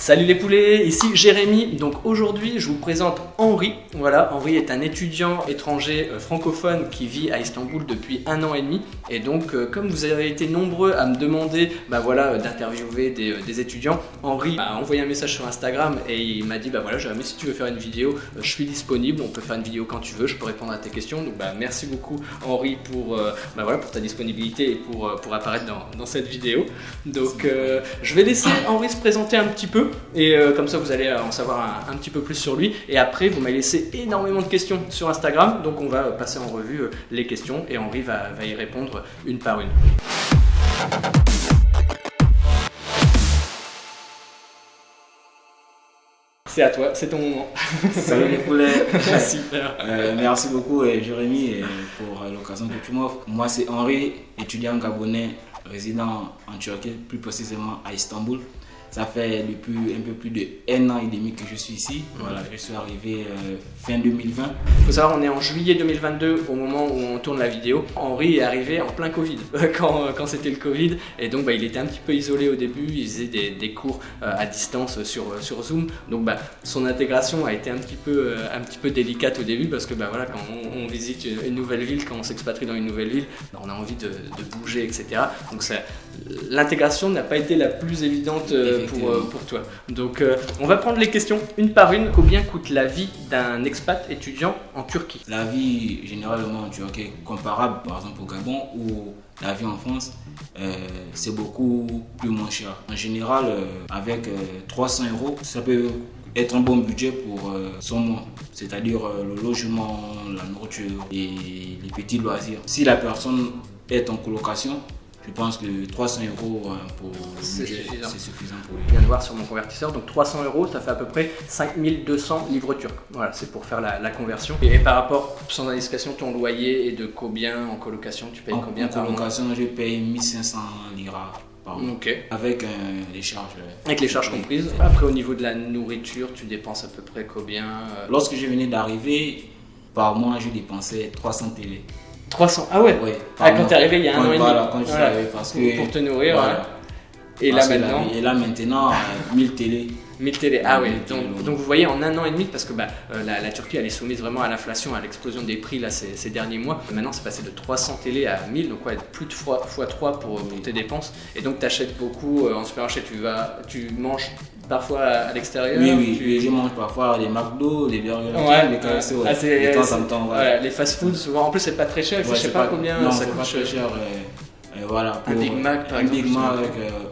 Salut les poulets, ici Jérémy. Donc aujourd'hui je vous présente Henri. Voilà, Henri est un étudiant étranger francophone qui vit à Istanbul depuis 1 an et demi. Et donc comme vous avez été nombreux à me demander d'interviewer des étudiants, Henri m'a envoyé un message sur Instagram et il m'a dit voilà Jérémy, si tu veux faire une vidéo, je suis disponible, on peut faire une vidéo quand tu veux, je peux répondre à tes questions. Donc merci beaucoup Henri pour ta disponibilité et pour apparaître dans cette vidéo. Donc je vais laisser Henri se présenter un petit peu. Et comme ça vous allez en savoir un petit peu plus sur lui. Et après vous m'avez laissé énormément de questions sur Instagram. Donc on va passer en revue les questions et Henri va y répondre une par une. C'est à toi, c'est ton moment. Salut les poulets. Super. Merci beaucoup Jérémy pour l'occasion que tu m'offres. Moi c'est Henri, étudiant gabonais résident en Turquie, plus précisément à Istanbul. Ça fait depuis un peu plus de 1 an et demi que je suis ici. Voilà, je suis arrivé fin 2020. Il faut savoir, on est en juillet 2022 au moment où on tourne la vidéo. Henri est arrivé en plein Covid, quand c'était le Covid. Et donc il était un petit peu isolé au début, il faisait des cours à distance sur Zoom. Donc son intégration a été un petit peu délicate au début parce que quand on visite une nouvelle ville, quand on s'expatrie dans une nouvelle ville, on a envie de bouger, etc. Donc l'intégration n'a pas été la plus évidente pour toi. Donc on va prendre les questions une par une. Combien coûte la vie d'un expat étudiant en Turquie? La vie généralement en Turquie est comparable par exemple au Gabon ou la vie en France, c'est beaucoup plus moins cher. En général, avec 300 €, ça peut être un bon budget pour son mois, c'est-à-dire le logement, la nourriture et les petits loisirs. Si la personne est en colocation, je pense que 300 € pour le budget, c'est suffisant pour lui. Je viens de voir sur mon convertisseur, donc 300 €, ça fait à peu près 5200 livres turcs. Voilà, c'est pour faire la conversion. Et par rapport, sans indiscrétion, ton loyer est de combien en colocation? Tu payes combien par mois? En colocation, je paye 1500 liras par mois. Okay. Avec les charges. Avec les charges comprises. Après, au niveau de la nourriture, tu dépenses à peu près combien? Lorsque je venais d'arriver, par mois, je dépensais 300 TL. 300, ah ouais, quand t'es arrivé il y a 1 an et demi. Voilà, quand je suis arrivé, parce que pour te nourrir. Voilà. Et là maintenant, 1000 TL. 1000 TL, ah oui, donc vous voyez en 1 an et demi, parce que la Turquie elle est soumise vraiment à l'inflation, à l'explosion des prix là, ces derniers mois. Maintenant c'est passé de 300 TL à 1000, donc plus de x3 pour tes dépenses. Et donc tu achètes beaucoup en supermarché, tu manges parfois à l'extérieur? Oui, je mange parfois les McDo, les burgers, les KFC, de temps en temps. Les fast-foods, souvent, en plus c'est pas très cher, je sais pas combien ça coûte. Très cher. Voilà, un Big Mac par exemple. Un Big Mac,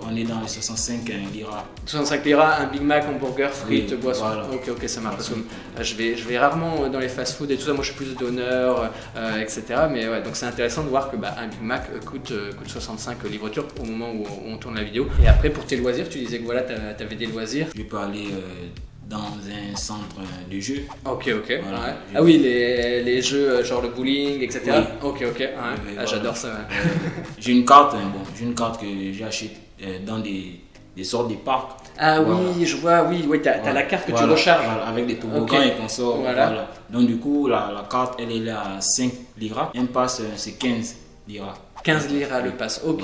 on est dans les 65 liras. 65 liras, un Big Mac, hamburger, frites, boisson. Voilà. Ok, ça marche. Parce que je vais rarement dans les fast-food et tout ça. Moi, je suis plus d'honneur, etc. Mais ouais, donc c'est intéressant de voir que un Big Mac coûte 65 livres turcs au moment où on tourne la vidéo. Et après, pour tes loisirs, tu disais que voilà, t'avais des loisirs. Je peux aller dans un centre de jeux. Ok. Voilà, ouais. Ah oui, les jeux genre le bowling, etc. Oui. Ok. Ouais. J'adore ça. Ouais. J'ai une carte que j'achète dans des sortes de parcs. Ah oui, je vois, t'as la carte que tu recharges. Voilà, avec des toboggans et qu'on sort. Voilà. Donc du coup, la carte, elle est là à 5 liras. Un pass, c'est 15 liras. 15 liras le pass, ok.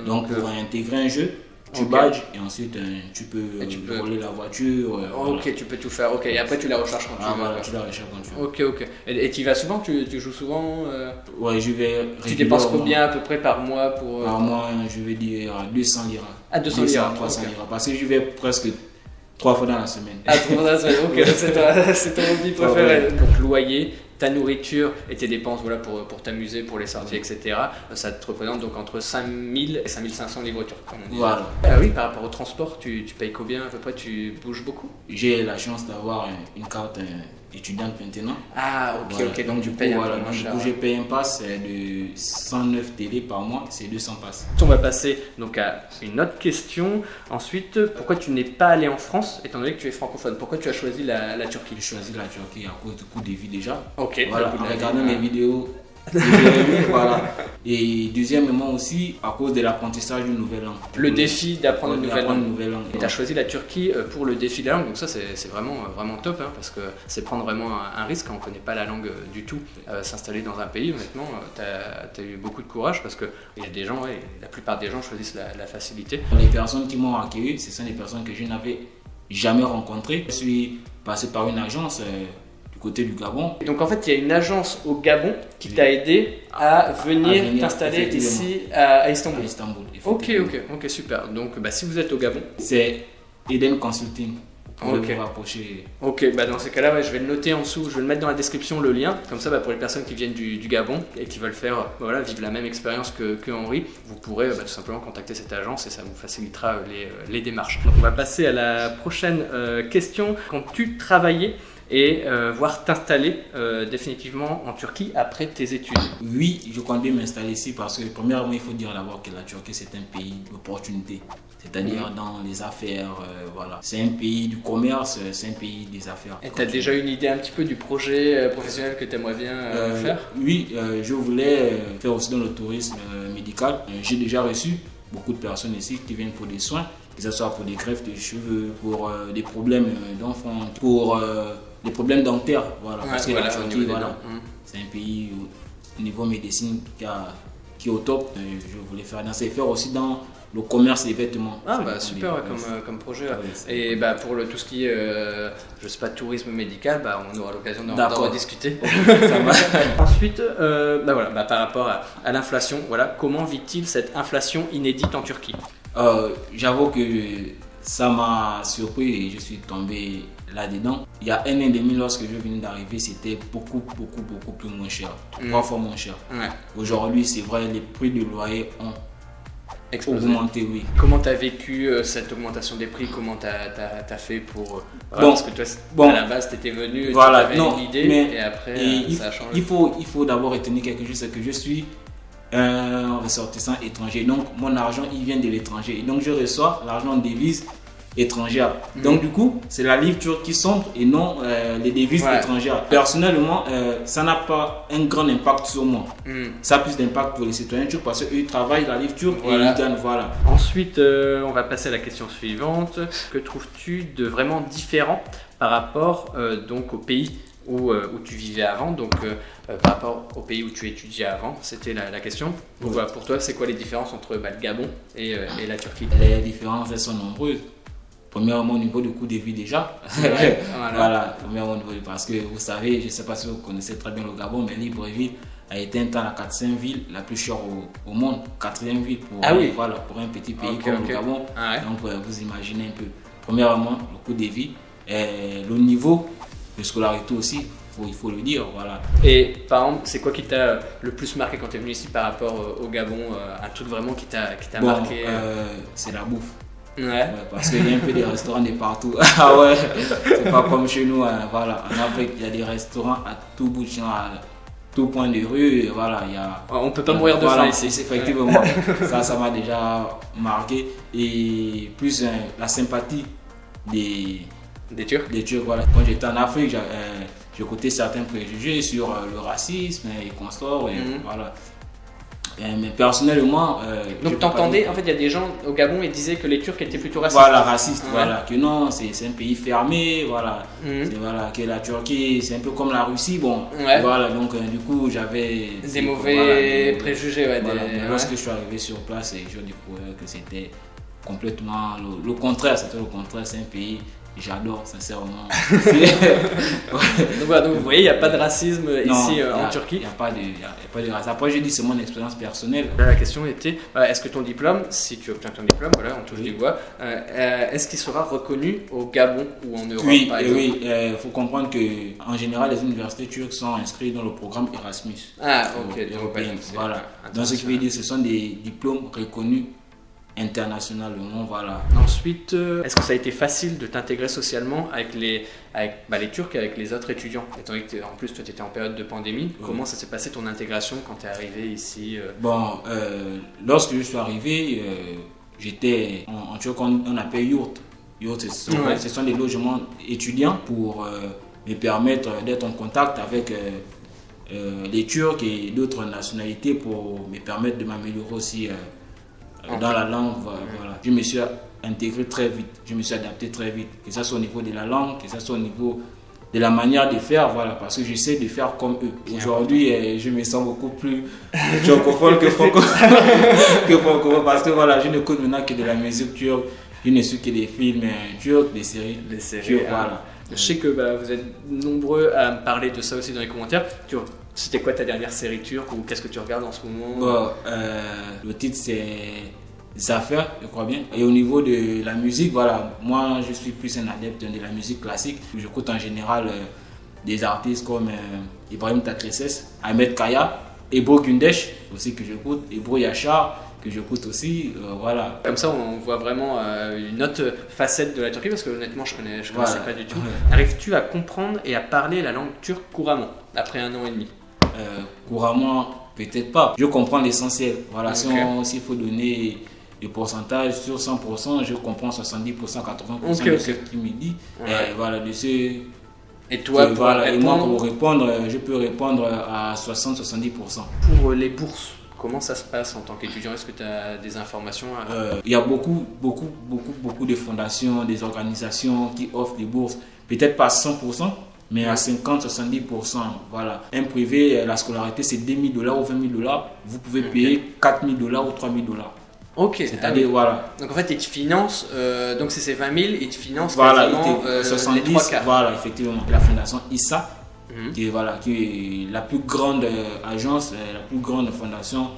Donc pour intégrer un jeu, tu badges et ensuite tu peux rouler la voiture. Ok, tu peux tout faire. Ok, et après tu la recharges quand tu veux. Voilà, tu la recharges quand tu veux. Ok. Et tu y vas souvent? Tu joues souvent? Ouais, je vais. Tu dépenses combien à peu près par mois pour Par mois, je vais dire 200 liras. Ah, 200 liras. 300 liras. Parce que je vais presque 3 fois dans la semaine. Ah, 3 fois dans la semaine, ok, c'est ton hobby préféré. Donc, loyer, ta nourriture et tes dépenses pour t'amuser, pour les sorties, etc. Ça te représente donc entre 5000 et 5500 livres turcs, comme on dit. Voilà. Ah oui, par rapport au transport, tu payes combien à peu près? Tu bouges beaucoup? J'ai la chance d'avoir une carte étudiante maintenant. Ah, ok, voilà. Donc tu payes voilà. Donc, du coup, j'ai payé un pass de 109 TL par mois, c'est 200 passes. On va passer donc à une autre question. Ensuite, pourquoi tu n'es pas allé en France, étant donné que tu es francophone? Pourquoi tu as choisi la Turquie? J'ai choisi la Turquie à cause du coût de vie déjà. Ok. Voilà, en regardant mes vidéos. Voilà. Et deuxièmement aussi à cause de l'apprentissage d'une nouvelle langue. Le défi d'apprendre une nouvelle langue. Et tu as voilà. choisi la Turquie pour le défi de la langue, donc ça c'est vraiment top parce que c'est prendre vraiment un risque quand on ne connaît pas la langue du tout. S'installer dans un pays, honnêtement, tu as eu beaucoup de courage parce qu'il y a des gens, la plupart des gens choisissent la facilité. Les personnes qui m'ont accueilli, ce sont des personnes que je n'avais jamais rencontré. Je suis passé par une agence du côté du Gabon. Donc en fait, il y a une agence au Gabon qui t'a aidé à venir t'installer ici à Istanbul. À Istanbul, Ok, super. Donc si vous êtes au Gabon, c'est Eden Consulting. Vous Ok. pouvez vous rapprocher. Ok, dans ces cas-là, je vais le noter en dessous, je vais le mettre dans la description le lien, comme ça pour les personnes qui viennent du Gabon et qui veulent faire vivre la même expérience que Henri, vous pourrez tout simplement contacter cette agence et ça vous facilitera les démarches. Donc on va passer à la prochaine question. Quand tu travaillais et voir t'installer définitivement en Turquie après tes études. Oui, je comptais m'installer ici parce que premièrement, il faut dire d'abord que la Turquie c'est un pays d'opportunités. C'est-à-dire dans les affaires, voilà. C'est un pays du commerce, c'est un pays des affaires. Et tu as déjà une idée un petit peu du projet professionnel que tu aimerais bien faire? Oui, je voulais faire aussi dans le tourisme médical. J'ai déjà reçu beaucoup de personnes ici qui viennent pour des soins, que ce soit pour des greffes de cheveux, pour des problèmes d'enfants, pour des problèmes dentaires. Voilà. Parce que la Turquie, c'est un pays au niveau médecine qui est au top. Je voulais faire faire aussi dans le commerce des vêtements. Super comme projet. Et pour tout ce qui est je sais pas, tourisme médical, on aura l'occasion d'en rediscuter. Ça va. Ensuite, par rapport à l'inflation, comment vit-il cette inflation inédite en Turquie? J'avoue que ça m'a surpris et je suis tombé là-dedans. Il y a 1 an et demi, lorsque je venais d'arriver, c'était beaucoup plus moins cher. 3 fois moins cher. Ouais. Aujourd'hui, c'est vrai, les prix du loyer ont augmenté, oui. Comment tu as vécu cette augmentation des prix? Comment tu as fait pour... parce que toi, à la base, tu étais venu, tu avais une idée, et après, ça a changé. Il faut d'abord retenir quelque chose, c'est que je suis un ressortissant étranger. Donc, mon argent, il vient de l'étranger. Et donc, je reçois l'argent en devises étrangères. Donc, du coup, c'est la livre turque qui sombre et non les devises étrangères. Personnellement, ça n'a pas un grand impact sur moi. Ça a plus d'impact pour les citoyens turcs parce qu'eux travaillent la livre turque et ils gagnent. Voilà. Ensuite, on va passer à la question suivante. Que trouves-tu de vraiment différent par rapport donc au pays où tu vivais avant, donc par rapport au pays où tu étudiais avant, c'était la question. Donc voilà, pour toi, c'est quoi les différences entre le Gabon et la Turquie? Les différences, elles sont nombreuses. Premièrement, au niveau du coût de vie déjà. Voilà, premièrement, parce que vous savez, je ne sais pas si vous connaissez très bien le Gabon, mais Libreville a été un temps la 4e ville la plus chère au monde, 4e ville pour un petit pays comme le Gabon. Donc vous imaginez un peu. Premièrement, le coût de vie, le niveau de scolarité aussi, il faut le dire. Voilà. Et par exemple, c'est quoi qui t'a le plus marqué quand tu es venu ici par rapport au Gabon? Un truc vraiment qui t'a marqué? C'est la bouffe. Ouais. Parce qu'il y a un peu des restaurants de partout. Ah ouais, c'est pas comme chez nous. Voilà. En Afrique, il y a des restaurants à tout bout de champ, à tout point de rue. Et voilà, on peut pas mourir de faim ici. Effectivement, ça m'a déjà marqué. Et plus la sympathie des Turcs. Voilà. Quand j'étais en Afrique, j'ai écouté certains préjugés sur le racisme et consorts. Voilà. Mais personnellement... donc t'entendais, en fait il y a des gens au Gabon qui disaient que les Turcs étaient plutôt racistes. Voilà, racistes, que non, c'est un pays fermé, voilà. Que la Turquie c'est un peu comme la Russie, voilà, donc du coup j'avais... Des mauvais préjugés, Lorsque je suis arrivé sur place, je découvrais que c'était complètement le contraire, c'est un pays... J'adore, sincèrement. Donc vous voyez, il n'y a pas de racisme ici en Turquie. Il n'y a pas de racisme. Après, j'ai dit c'est mon expérience personnelle. La question était, est-ce que ton diplôme, si tu obtiens ton diplôme, on touche du bois, est-ce qu'il sera reconnu au Gabon ou en Europe par exemple? Oui, il faut comprendre qu'en général, les universités turques sont inscrites dans le programme Erasmus. Ah, ok. Voilà. Donc, ce qui veut dire que ce sont des diplômes reconnus internationalement, voilà. Ensuite, est-ce que ça a été facile de t'intégrer socialement avec les Turcs et avec les autres étudiants? Étant donné que en plus toi tu étais en période de pandémie, comment ça s'est passé ton intégration quand tu es arrivé ici? Lorsque je suis arrivé, j'étais en turc on appelle yurt. Yurt, ce sont des logements étudiants pour me permettre d'être en contact avec les Turcs et d'autres nationalités pour me permettre de m'améliorer aussi dans la langue. Voilà. Je me suis intégré très vite, je me suis adapté très vite, que ce soit au niveau de la langue, que ce soit au niveau de la manière de faire, voilà, parce que j'essaie de faire comme eux. Aujourd'hui, je me sens beaucoup plus turcophone que francophone, parce que voilà, je n'écoute maintenant que de la musique turque, Je ne suis que des films turcs, des séries. Les séries, turques, voilà. Je sais que vous êtes nombreux à me parler de ça aussi dans les commentaires. C'était quoi ta dernière série turque ou qu'est-ce que tu regardes en ce moment? Bon, le titre c'est Zafer, je crois bien. Et au niveau de la musique, voilà, moi je suis plus un adepte de la musique classique. J'écoute en général des artistes comme Ibrahim Tatlıses, Ahmed Kaya, Ebru Gündeş aussi que j'écoute, Ebru Yaşar que j'écoute aussi, voilà. Comme ça, on voit vraiment une autre facette de la Turquie parce que honnêtement, je connaissais Voilà. pas du tout. Arrives-tu à comprendre et à parler la langue turque couramment après 1 an et demi? Couramment, peut-être pas. Je comprends l'essentiel. Voilà, Ok. s'il faut donner des pourcentages sur 100%, je comprends 70%, 80% Ok, de ok. ce qu'il me dit. Ouais. Et voilà, de ce Et toi, pour voilà, et moi répondre, pour répondre, je peux répondre à 60-70%. pour les bourses, comment ça se passe en tant qu'étudiant? Est-ce que tu as des informations Il y a beaucoup de fondations, des organisations qui offrent des bourses, peut-être pas à 100%, mais à 50-70%. Voilà. Un privé, la scolarité, c'est $2 000 ou $20 000. Vous pouvez payer $4 000 ou $3 000. Ok. C'est-à-dire, oui. voilà. Donc en fait, ils te financent, donc c'est ces 20 000, ils te financent Voilà, quasiment les 70, 3 quarts. voilà, effectivement. La fondation ISA, Mhm. qui est la plus grande agence, la plus grande fondation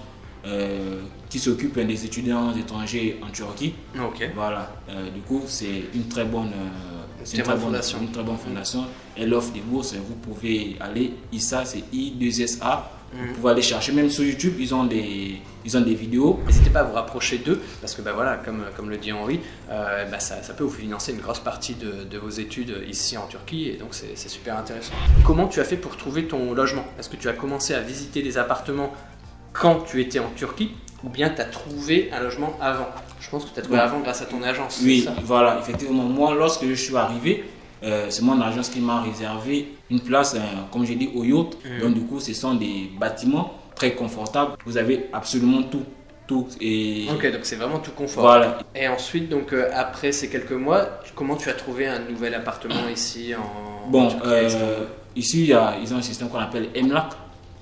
qui s'occupe des étudiants étrangers en Turquie. Ok. Voilà, du coup, c'est une très bonne, Une très bonne fondation. Une très bonne fondation. Elle offre des bourses. Vous pouvez aller, ISA, c'est I2SA. Vous pouvez aller chercher, même sur YouTube, ils ont des vidéos. N'hésitez pas à vous rapprocher d'eux parce que voilà, comme le dit Henri, ça peut vous financer une grosse partie de vos études ici en Turquie et donc c'est super intéressant. Comment tu as fait pour trouver ton logement? Est-ce que tu as commencé à visiter des appartements quand tu étais en Turquie ou bien tu as trouvé un logement avant? Je pense que tu as trouvé Bon. avant grâce à ton agence. Oui, c'est ça? voilà, effectivement. Moi, lorsque je suis arrivé, c'est mon agence qui m'a réservé une place, comme j'ai dit, au yacht. Donc, du coup, ce sont des bâtiments très confortables. Vous avez absolument tout. Et Ok, donc c'est vraiment tout confort. voilà. Et ensuite, donc après ces quelques mois, comment tu as trouvé un nouvel appartement ici en Bon, Turquie à Istanbul? ici, ils ont un système qu'on appelle Emlak.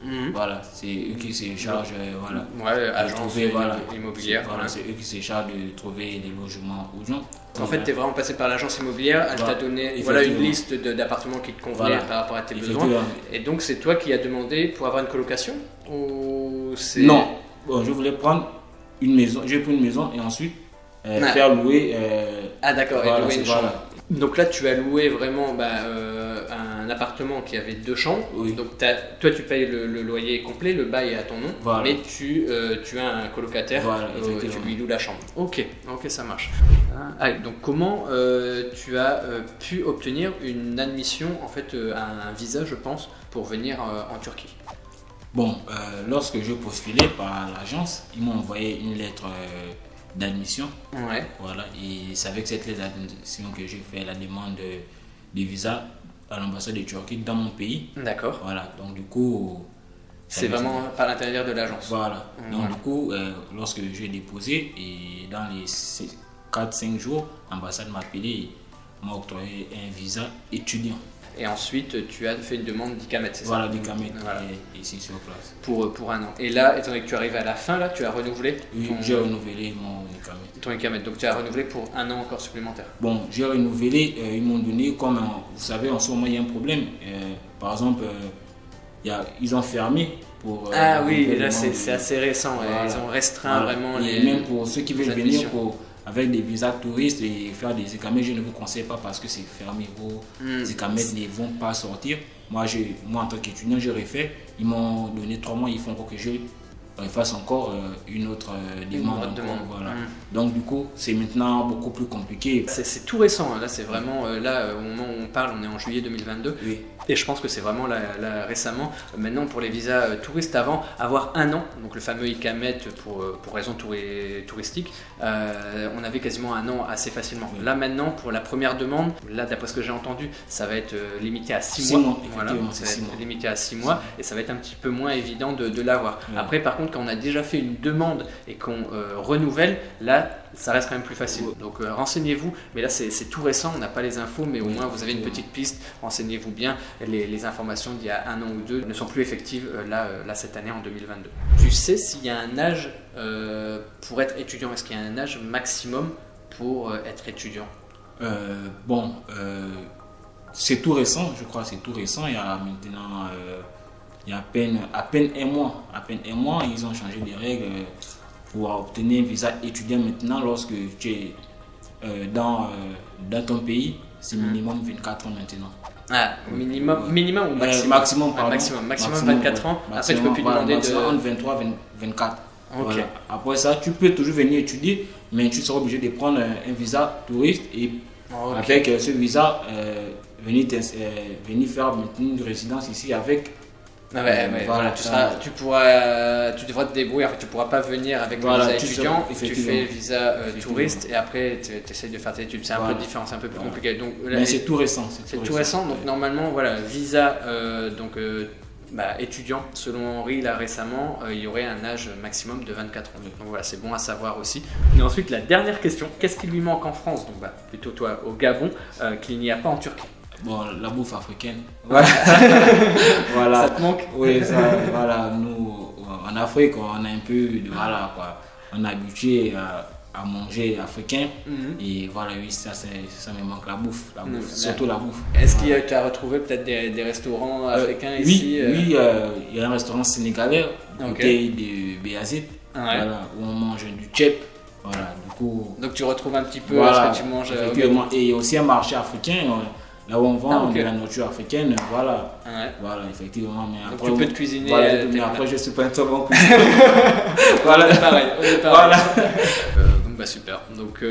Mhm. Voilà, c'est eux qui se chargent, voilà. Ouais, de agence trouver, voilà. immobilière. Voilà, c'est eux qui se chargent de trouver des logements aux gens. En fait, tu es vraiment passé par l'agence immobilière, elle t'a Voilà. donné Effectivement. une liste d'appartements qui te convenaient Voilà. par rapport à tes besoins. Effectivement. Et donc, c'est toi qui as demandé pour avoir une colocation ou c'est... Non, bon, je voulais prendre une maison, j'ai pris une maison et ensuite faire louer. Ah d'accord, et voilà, louer une voilà. chambre. Donc là, tu as loué vraiment un appartement qui avait 2 chambres. Oui. Donc toi, tu payes le loyer complet, le bail est à ton nom, Voilà. mais tu as un colocataire, Voilà, tu effectivement. lui loues la chambre. Ok, ça marche. Ah, donc comment tu as pu obtenir une admission, en fait, un visa, je pense, pour venir en Turquie? Bon, lorsque je postulais par l'agence, ils m'ont envoyé une lettre d'admission. Ouais. Voilà, et c'est avec cette lettre d'admission que j'ai fait la demande de visa à l'ambassade de Turquie dans mon pays. D'accord. Voilà, donc du coup. C'est vraiment par l'intérieur de l'agence. Voilà, donc Voilà. du coup, lorsque j'ai déposé, et dans les 4-5 jours, l'ambassade m'a appelé et m'a octroyé un visa étudiant. Et ensuite, tu as fait une demande d'ICAMET, c'est Voilà, ça? du Camet Voilà. ici sur place. Pour 1 an. Et là, étant donné que tu arrives à la fin, là, tu as renouvelé Oui, ton, j'ai renouvelé mon Camet. ton ICAMET. Donc tu as renouvelé pour 1 an encore supplémentaire. Bon, j'ai renouvelé, ils m'ont donné, comme vous savez, en ce moment il y a un problème. Par exemple, ils ont fermé pour. Ah oui, renouveler là le c'est nombre de- assez récent. Ouais. Voilà. Ils ont restreint Voilà. vraiment Et les. même pour ceux qui veulent venir admissions. avec des visas touristes et faire des écamets, je ne vous conseille pas parce que c'est fermé. Vos écamets ne vont pas sortir. Moi, en tant qu'étudiant, j'ai refait. Ils m'ont donné 3 mois. Il faut encore que je fasse encore une autre demande. autre encore, demande. voilà. Donc, du coup, c'est maintenant beaucoup plus compliqué. C'est tout récent. Hein. Là, c'est vraiment au moment où on parle, on est en juillet 2022. Oui. Et je pense que c'est vraiment là, récemment. Maintenant, pour les visas touristes, avant, avoir 1 an, donc le fameux ICAMET pour raison touristique, on avait quasiment 1 an assez facilement. Oui. Là, maintenant, pour la première demande, là, d'après ce que j'ai entendu, ça va être limité à 6 6 mois. mois, Voilà, effectivement, ça c'est va 6 être mois. limité à 6 mois et ça va être un petit peu moins évident de l'avoir. Oui. Après, par contre, quand on a déjà fait une demande et qu'on renouvelle, là, ça reste quand même plus facile. Donc renseignez-vous, mais là c'est tout récent, on n'a pas les infos, mais au moins vous avez une petite piste, renseignez-vous bien. Les informations d'il y a 1 an ou 2 ne sont plus effectives là cette année en 2022. Tu sais s'il y a un âge pour être étudiant, est-ce qu'il y a un âge maximum pour être étudiant? Bon, c'est tout récent, je crois, c'est tout récent. Il y a maintenant, il y a à peine un mois, ils ont changé les règles pour obtenir un visa étudiant maintenant. Lorsque tu es dans ton pays, c'est minimum 24 ans maintenant. Ah, minimum ou maximum? Maximum, pardon. Maximum 24 ans. Après, tu peux plus demander de. Entre 23 et 24. Ok. Voilà. Après ça, tu peux toujours venir étudier, mais tu seras obligé de prendre un visa touriste et avec ce visa, venir faire maintenant une résidence ici avec. Voilà, tu devras te débrouiller. En fait, tu pourras pas venir avec le visa étudiant. Tu fais le visa touriste et après tu essayes de faire tes études. C'est un peu différent, c'est un peu plus compliqué. Donc, mais c'est tout récent. C'est tout récent. Donc normalement, voilà, visa étudiant. Selon Henri, là récemment, il y aurait un âge maximum de 24 ans. Donc voilà, c'est bon à savoir aussi. Et ensuite, la dernière question, qu'est-ce qui lui manque en France? Donc plutôt toi au Gabon, qu'il n'y a pas en Turquie. Bon, la bouffe africaine. Voilà. Voilà. Ça te manque? Oui, ça, voilà. Nous, en Afrique, on a un peu voilà, quoi. On est habitué à manger africain. Et voilà, oui, ça me manque, la bouffe. Surtout la bouffe. Est-ce que tu as retrouvé peut-être des restaurants africains ici? Oui, il y a un restaurant sénégalais, côté de Béazit, voilà, où on mange du tchèp. Voilà, du coup. Donc tu retrouves un petit peu ce que tu manges. Effectivement. Et aussi un marché africain. Là où on vend de la nourriture africaine, voilà. Voilà, effectivement. Mais après, donc tu peux te cuisiner. Voilà, mais après, je ne suis pas un très bon cuisinier. Voilà, on est pareil. Voilà. Donc super. Donc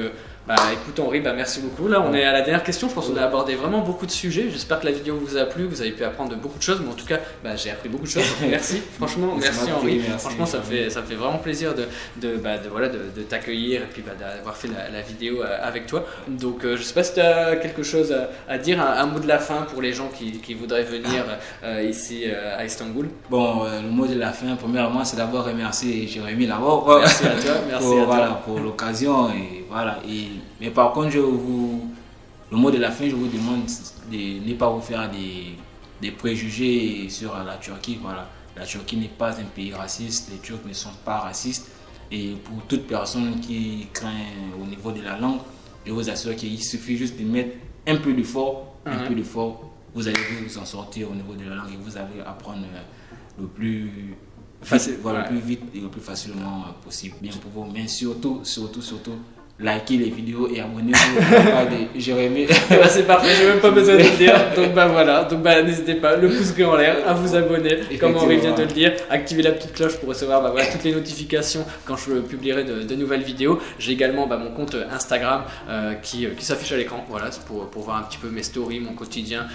écoute Henri, merci beaucoup. Là on est à la dernière question. Je pense qu'on a abordé vraiment beaucoup de sujets. J'espère que la vidéo vous a plu. Vous avez pu apprendre de beaucoup de choses. Mais en tout cas, j'ai appris beaucoup de choses. Merci. Franchement, merci Henri. Franchement, ça me fait vraiment plaisir de t'accueillir et puis d'avoir fait la vidéo avec toi. Donc je sais pas si tu as quelque chose à dire, un mot de la fin pour les gens qui voudraient venir ici à Istanbul. Bon, le mot de la fin, premièrement, c'est d'abord remercier Jérémy d'abord. Merci à toi. Pour l'occasion et voilà. Mais par contre, le mot de la fin, je vous demande de ne pas vous faire des préjugés sur la Turquie. Voilà. La Turquie n'est pas un pays raciste, les Turcs ne sont pas racistes. Et pour toute personne qui craint au niveau de la langue, je vous assure qu'il suffit juste de mettre un peu d'effort, vous allez vous en sortir au niveau de la langue et vous allez apprendre le plus vite et le plus facilement possible, bien pour vous. Mais surtout, likez les vidéos et abonnez-vous à la de Jérémy. C'est parfait, j'ai même pas besoin de le dire. Donc voilà, n'hésitez pas, le pouce bleu en l'air, à vous abonner, comme Henri vient de le dire, activez la petite cloche pour recevoir toutes les notifications quand je publierai de nouvelles vidéos. J'ai également mon compte Instagram qui s'affiche à l'écran, voilà, pour voir un petit peu mes stories, mon quotidien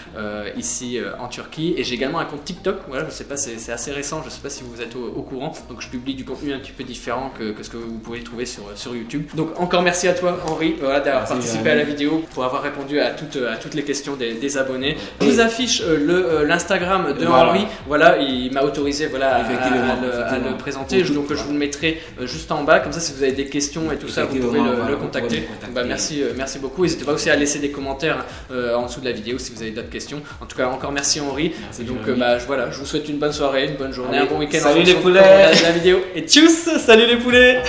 ici en Turquie. Et j'ai également un compte TikTok, voilà, je sais pas, c'est assez récent, je sais pas si vous êtes au courant, donc je publie du contenu un petit peu différent que ce que vous pouvez trouver sur YouTube. Donc encore merci à toi Henri d'avoir participé à la vidéo, pour avoir répondu à toutes les questions des abonnés. Je vous affiche l'Instagram de Henri, voilà, il m'a autorisé à le présenter, donc je vous le mettrai juste en bas, comme ça si vous avez des questions et tout ça, vous pouvez le contacter. Merci beaucoup, n'hésitez pas aussi à laisser des commentaires en dessous de la vidéo si vous avez d'autres questions. En tout cas encore merci Henri, donc je vous souhaite une bonne soirée, une bonne journée, un bon week-end. Salut les poulets, la vidéo et tchuss, salut les poulets.